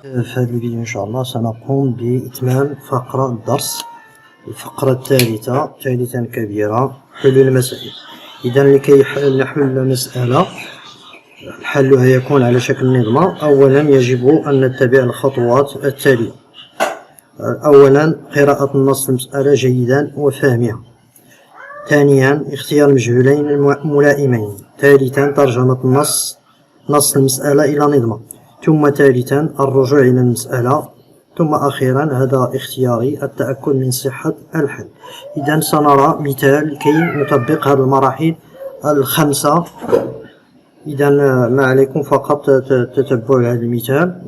في هذا الفيديو إن شاء الله سنقوم بإتمام فقرة الدرس، الفقرة الثالثة كبيرة، حل المسائل. إذا لكي نحل مسألة حلها يكون على شكل نظمة، أولا يجب أن نتبع الخطوات التالية. أولا قراءة النص المسألة جيدا وفهمها. ثانيا اختيار المجهولين الملائمين. ثالثا ترجمة نص المسألة إلى نظمة. ثم ثالثا الرجوع إلى المسألة. ثم أخيرا هذا اختياري التأكد من صحة الحل. إذا سنرى مثال كي نطبق هذه المراحل الخمسة. إذا ما عليكم فقط تتبع هذا المثال،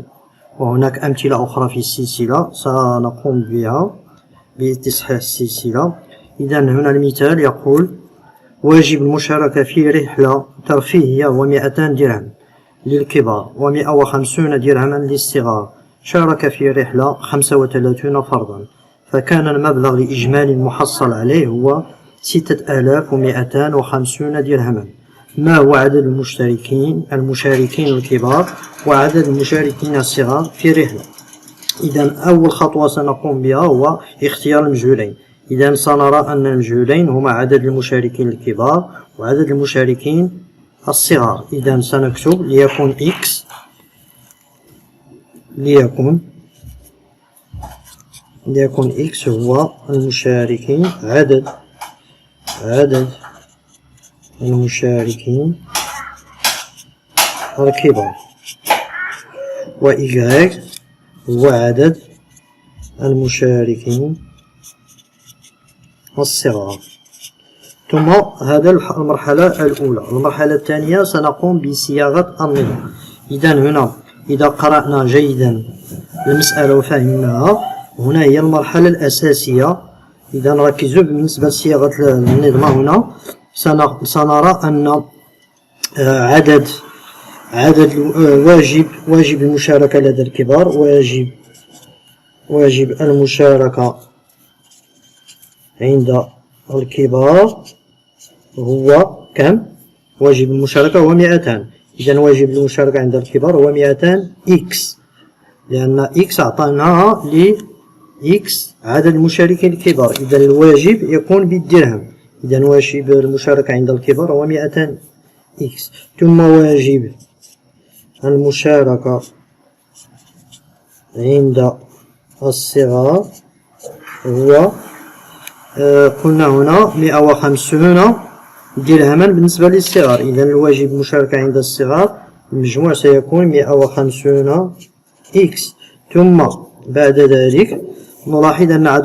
وهناك أمثلة أخرى في السلسلة سنقوم بها بتصحيح السلسلة. إذا هنا المثال يقول: واجب المشاركة في رحلة ترفيهية و200 درهم للكبار و150 درهما للصغار. شارك في رحلة 35 فردا، فكان المبلغ الإجمالي المحصل عليه هو 6250 درهما. ما هو عدد المشاركين الكبار وعدد المشاركين الصغار في رحلة؟ إذا أول خطوة سنقوم بها هو اختيار المجهولين. إذا سنرى أن المجهولين هما عدد المشاركين الكبار وعدد المشاركين الصغار. إذا سنكتب ليكون X هو المشاركين، عدد المشاركين الكبار، و Y هو عدد المشاركين الصغار. ثم هذا المرحلة الأولى. المرحلة الثانية سنقوم بصياغة النظام. إذا هنا إذا قرأنا جيدا المسألة وفهمناها، هنا هي المرحلة الأساسية. إذا ركزوا بالنسبة لصياغة النظام. هنا سنرى أن واجب المشاركة لدى الكبار، واجب المشاركة عند الكبار هو كم؟ واجب المشاركة هو 200. إذا واجب المشاركة عند الكبار هو 200 X، لأن X أعطيناها ل X عدد المشاركين الكبار. إذا الواجب يكون بالدرهم. إذا واجب المشاركة عند الكبار هو 200 X. ثم واجب المشاركة عند الصغار هو قلنا هنا 150 درهما بالنسبة للصغار. إذا الواجب المشاركة عند الصغار المجموع سيكون 150 X. ثم بعد ذلك نلاحظ أن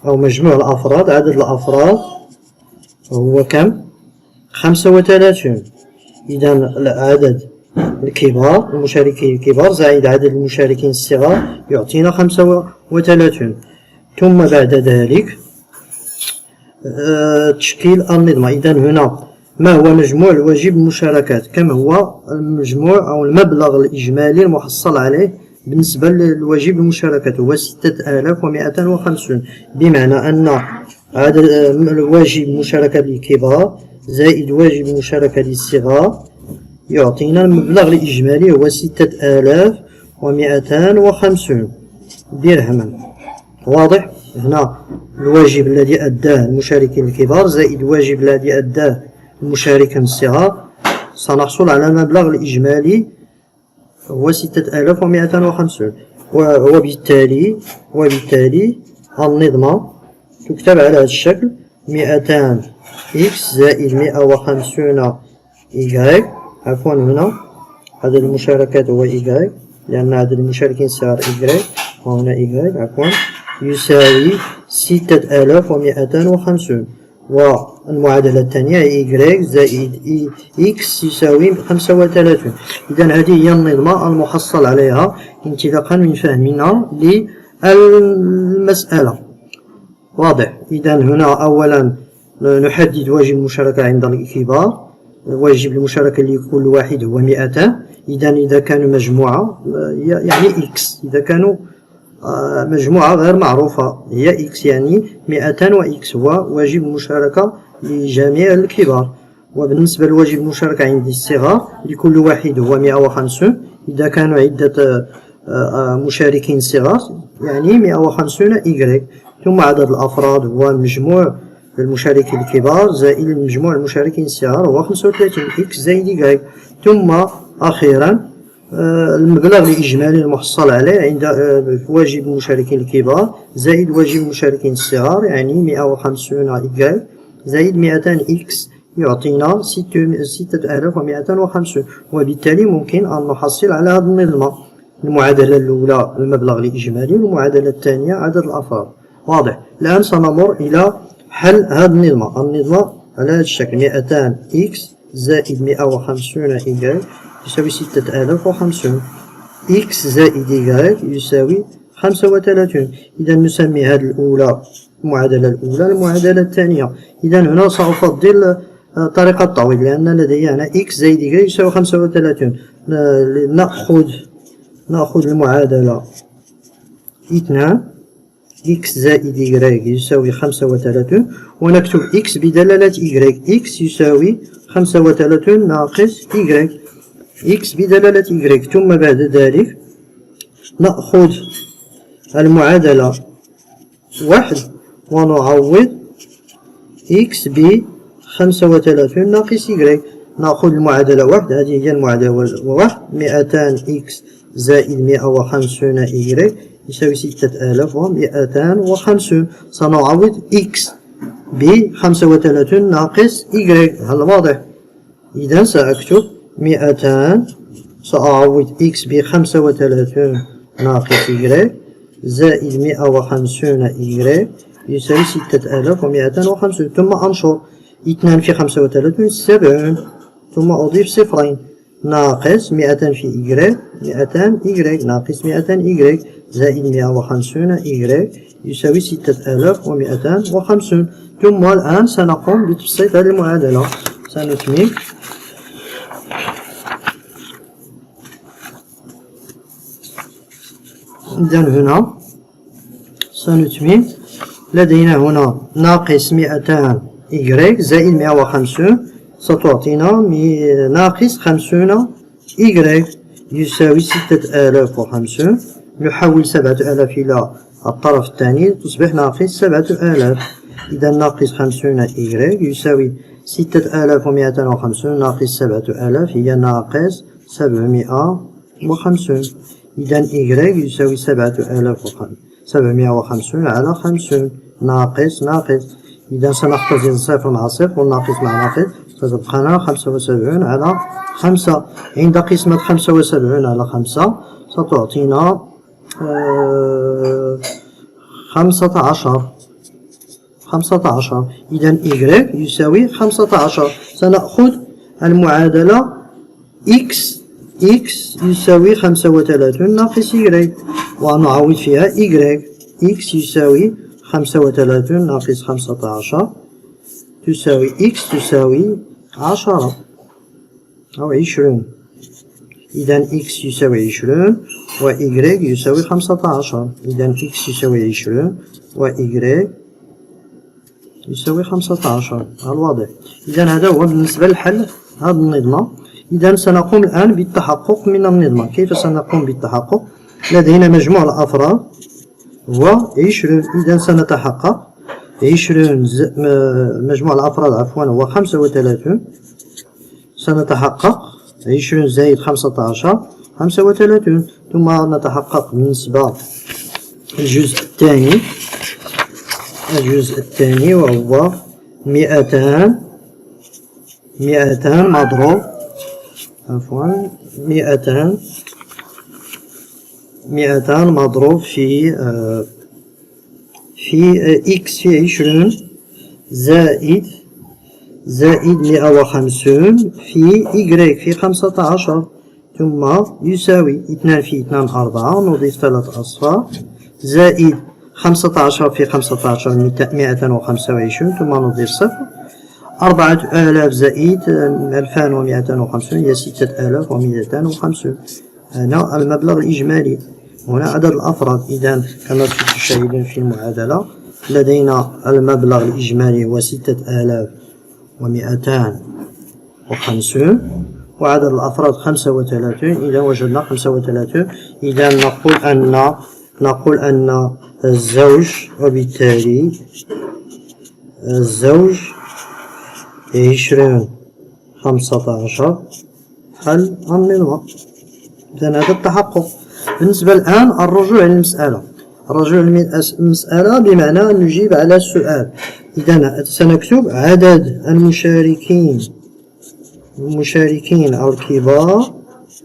مجموع الأفراد، عدد الأفراد هو كم؟ 35. إذا عدد الكبار، المشاركين الكبار زائد عدد المشاركين الصغار يعطينا 35. ثم بعد ذلك تشكيل النظمة. إذا هنا ما هو مجموع الواجب المشاركات؟ كم هو المجموع أو المبلغ الإجمالي المحصل عليه بالنسبة للواجب المشاركات؟ هو 6250. بمعنى أن عدد واجب المشاركة للكبار زائد واجب المشاركة للصغار يعطينا المبلغ الإجمالي هو 6250 درهما. واضح؟ هنا الواجب الذي أداه المشاركين الكبار زائد الواجب الذي أداه المشاركين الصغار، سنحصل على المبلغ الإجمالي هو 6250. وبالتالي النظمة تكتب على هذا الشكل: 200 X زائد 150 Y. عفوا هنا عدد المشاركات هو Y، لأن عدد المشاركين الصغار Y، وهنا Y عفوا، يساوي 6250. والمعادلة الثانية Y زائد X يساوي 35. إذا هذه هي النظمة المحصل عليها انطلاقا من فهمنا للمسألة. واضح؟ إذا هنا أولا نحدد واجب المشاركة عند الكبار. واجب المشاركة لكل واحد هو 200. إذا كانوا مجموعة يعني X، إذا كانوا مجموعة غير معروفة هي X، يعني 200 و X هو واجب المشاركة لجميع الكبار. وبالنسبة لواجب المشاركة عندي الصغار لكل واحد هو 150. إذا كانوا عدة مشاركين صغار يعني 150 إيكغيك. ثم عدد الأفراد هو مجموع المشاركين الكبار زائد مجموع المشاركين الصغار هو 35 إكس زائد إيكغيك. ثم أخيرا المبلغ الإجمالي المحصل عليه عند واجب المشاركين الكبار زائد واجب المشاركين الصغار يعني 150 إيكغيك زائد 200 إكس يعطينا 6250. وبالتالي ممكن أن نحصل على هذه النظمة. المعادلة الأولى المبلغ الإجمالي والمعادلة الثانية عدد الأفراد. واضح. الآن سنمر إلى حل هذه النظمة. النظمة على هذا الشكل 200 إكس زائد 150 إيكغيك يساوي 6050. إكس زائد إيكغيك يساوي 35. إذا نسمي هذه الأولى المعادلة الأولى. المعادلة الثانية إذا هنا سأفضل طريقة التعويض لأن لدي هنا إكس زائد إيكغيك يساوي 35. نأخذ المعادلة 2 إكس زائد إيكغيك يساوي 35 ونكتب إكس بدلالة إيكغيك. إكس يساوي 35 ناقص إيكغيك. إكس بدلالة إيكغيك. ثم بعد ذلك نأخذ المعادلة 1 ونعوض إكس ب 35 ناقص إيكغيك. نأخذ المعادلة 1 هذه هي المعادلة 1 200 إكس زائد 150 إيكغيك يساوي 6250. سنعوض إكس ب 35 ناقص إيكغيك. هل واضح؟ إذا سأكتب 200 سأعوض إكس ب 35 ناقص إيكغيك زائد 150 إيكغيك يساوي 6250. ثم أنشر 2 في 35 70. ثم أضيف صفرين ناقص 200 في إيكغيك 200 إيكغيك ناقص 200 إيكغيك زائد 150 إيكغيك يساوي 6250. ثم الآن سنقوم بتبسيط هذه المعادلة. سنكمل. إذا هنا سنتمم. لدينا هنا ناقص 200 إيكغيك زائد 150 ستعطينا ناقص 50 إيكغيك يساوي 6050. نحول 7000 إلى الطرف الثاني تصبح ناقص 7000. إذا ناقص 50 إيكغيك يساوي 6250 ناقص 7000 هي ناقص 750. إذا إيكغيك يساوي 750 على 50 ناقص. إذا سنختزل صفر مع صفر والناقص مع ناقص ستبقى لنا 75 على 5. عند قسمة 75 على 5 ستعطينا 15. إذا إيكغيك يساوي 15. سنأخذ المعادلة إكس يساوي 35 ناقص إيكغيك ونعوض فيها إيكغيك. إكس يساوي 35 ناقص 15 تساوي إكس تساوي 10 أو 20. إذا إكس يساوي 20 وإيكغيك يساوي 15. إذا إكس يساوي 20 وإيكغيك يساوي 15. الواضح. إذا هذا هو بالنسبة لحل هذه النظمة. إذا سنقوم الآن بالتحقق من النظمة. كيف سنقوم بالتحقق؟ لدينا مجموع الأفراد هو 20. إذا سنتحقق 20 مجموع الأفراد هو 35. سنتحقق 20 زائد 15 35. ثم نتحقق بالنسبة للجزء الثاني وهو 200 مضروب 200 مضروب في إكس في 20 زائد 150 في إيكغيك في 15. ثم يساوي 2 في 2 4 نضيف 3 أصفار زائد 15 في 15 225 ثم نضيف صفر. 4000 زائد 2250 هي 6250. هنا المبلغ الإجمالي. هنا عدد الأفراد. إذا كما تشاهدون في المعادلة لدينا المبلغ الإجمالي هو 6250 وخمسون، وعدد الأفراد 35. إذا وجدنا 35، إذا نقول أن الزوج، وبالتالي الزوج 20 15 حل النظام. إذا هذا التحقق. بالنسبة الآن الرجوع للمسألة، الرجوع للمسألة بمعنى أن نجيب على السؤال. إذا سنكتب عدد المشاركين الكبار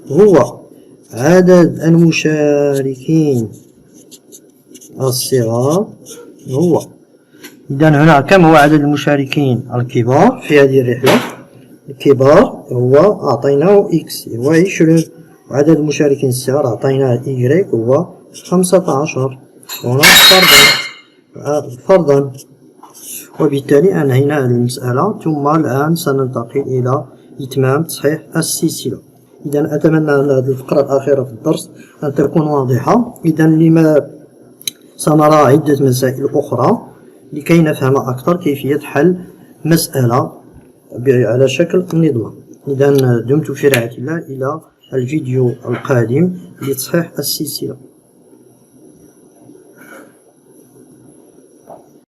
هو عدد المشاركين الصغار هو. إذا هنا كم هو عدد المشاركين الكبار في هذه الرحلة؟ الكبار هو أعطيناه إكس هو 20، وعدد المشاركين الصغار أعطيناه إيكغيك هو 15. هنا فرضا. وبالتالي أنهينا هذه المسألة، ثم الآن سننتقل إلى إتمام تصحيح السلسلة. إذا أتمنى أن هذه الفقرة الأخيرة في الدرس أن تكون واضحة. إذا لما سنرى عدة مسائل أخرى لكي نفهم أكثر كيفية حل مسألة على شكل نظام. إذا دمت في رعاية الله إلى الفيديو القادم لتصحيح السلسلة.